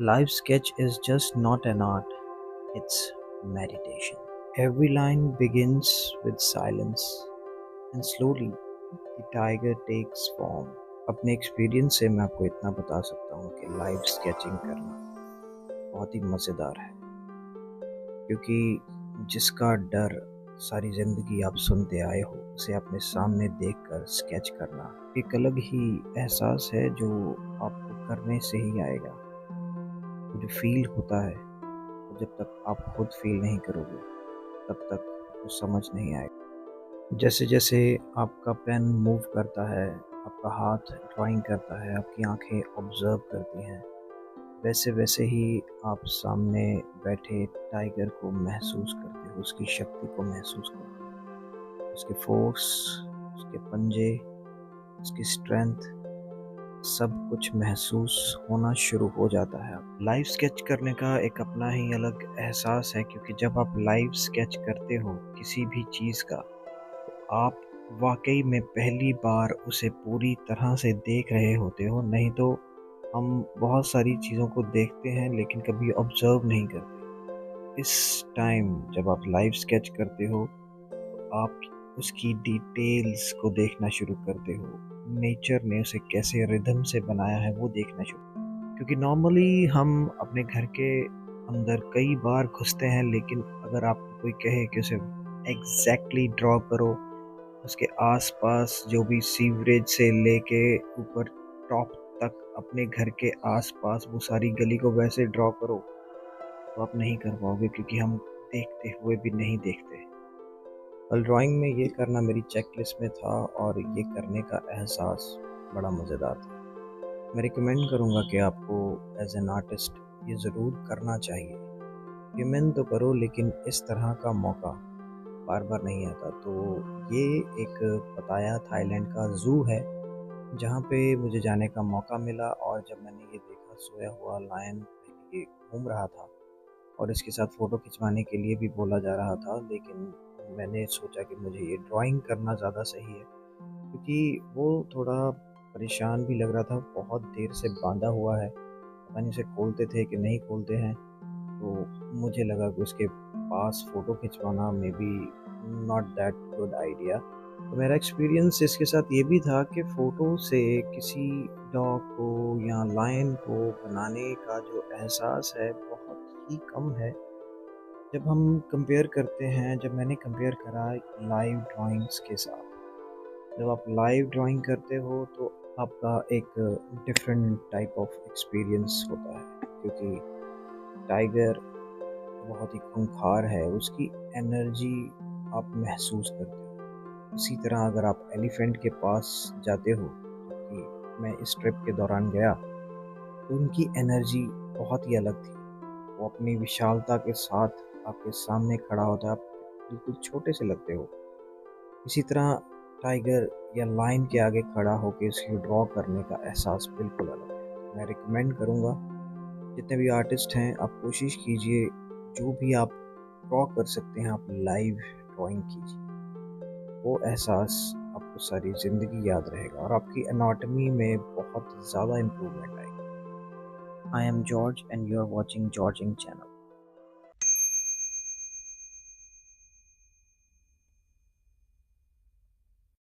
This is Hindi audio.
Live sketch is just not an art, it's meditation. Every line begins with silence, and slowly the tiger takes form. अपने एक्सपीरियंस से मैं आपको इतना बता सकता हूँ कि लाइव स्केचिंग करना बहुत ही मज़ेदार है, क्योंकि जिसका डर सारी ज़िंदगी आप सुनते आए हो उसे अपने सामने देखकर स्केच करना एक अलग ही एहसास है जो आपको करने से ही आएगा। वो जो फील होता है, जब तक आप खुद फील नहीं करोगे तब तक वो समझ नहीं आएगा। जैसे जैसे आपका पेन मूव करता है, आपका हाथ ड्राइंग करता है, आपकी आंखें ऑब्जर्व करती हैं, वैसे वैसे ही आप सामने बैठे टाइगर को महसूस करते हो, उसकी शक्ति को महसूस करते हो, उसके फोर्स, उसके पंजे, उसकी स्ट्रेंथ, सब कुछ महसूस होना शुरू हो जाता है। लाइव स्केच करने का एक अपना ही अलग एहसास है, क्योंकि जब आप लाइव स्केच करते हो किसी भी चीज़ का, तो आप वाकई में पहली बार उसे पूरी तरह से देख रहे होते हो। नहीं तो हम बहुत सारी चीज़ों को देखते हैं लेकिन कभी ऑब्जर्व नहीं करते। इस टाइम जब आप लाइव स्केच करते हो तो आप उसकी डिटेल्स को देखना शुरू करते हो, नेचर ने उसे कैसे रिदम से बनाया है वो देखना शुरू। क्योंकि नॉर्मली हम अपने घर के अंदर कई बार घुसते हैं, लेकिन अगर आपको कोई कहे कि उसे एग्जैक्टली ड्रॉ करो, उसके आसपास जो भी सीवरेज से लेके ऊपर टॉप तक अपने घर के आसपास वो सारी गली को वैसे ड्रॉ करो, तो आप नहीं कर पाओगे, क्योंकि हम देखते हुए भी नहीं देखते। कल ड्राइंग में ये करना मेरी चेकलिस्ट में था और ये करने का एहसास बड़ा मज़ेदार था। मैं रिकमेंड करूँगा कि आपको एज एन आर्टिस्ट ये ज़रूर करना चाहिए। ह्यूमन तो करो, लेकिन इस तरह का मौका बार बार नहीं आता। तो ये एक पताया थाईलैंड का ज़ू है जहाँ पे मुझे जाने का मौका मिला, और जब मैंने ये देखा सोया हुआ लायन ये घूम रहा था और इसके साथ फ़ोटो खिंचवाने के लिए भी बोला जा रहा था, लेकिन मैंने सोचा कि मुझे ये ड्राइंग करना ज़्यादा सही है, क्योंकि वो थोड़ा परेशान भी लग रहा था, बहुत देर से बांधा हुआ है, पता नहीं उसे खोलते थे कि नहीं खोलते हैं। तो मुझे लगा कि उसके पास फ़ोटो खिंचवाना maybe not that good idea. तो मेरा एक्सपीरियंस इसके साथ ये भी था कि फ़ोटो से किसी डॉग को या लायन को बनाने का जो एहसास है बहुत ही कम है। जब हम कंपेयर करते हैं, जब मैंने कंपेयर करा लाइव ड्राइंग्स के साथ, जब आप लाइव ड्राइंग करते हो तो आपका एक डिफरेंट टाइप ऑफ एक्सपीरियंस होता है, क्योंकि टाइगर बहुत ही खूंखार है, उसकी एनर्जी आप महसूस करते हो। उसी तरह अगर आप एलिफेंट के पास जाते हो, कि मैं इस ट्रिप के दौरान गया, तो उनकी एनर्जी बहुत ही अलग थी। वो अपनी विशालता के साथ आपके सामने खड़ा होता है, आप बिल्कुल छोटे से लगते हो। इसी तरह टाइगर या लायन के आगे खड़ा होकर इसको ड्रॉ करने का एहसास बिल्कुल अलग है। मैं रिकमेंड करूँगा, जितने भी आर्टिस्ट हैं आप कोशिश कीजिए, जो भी आप ड्रॉ कर सकते हैं आप लाइव ड्राइंग कीजिए। वो एहसास आपको सारी ज़िंदगी याद रहेगा और आपकी एनाटॉमी में बहुत ज़्यादा इम्प्रूवमेंट आएगी। I am George and you are watching जॉर्जिंग चैनल।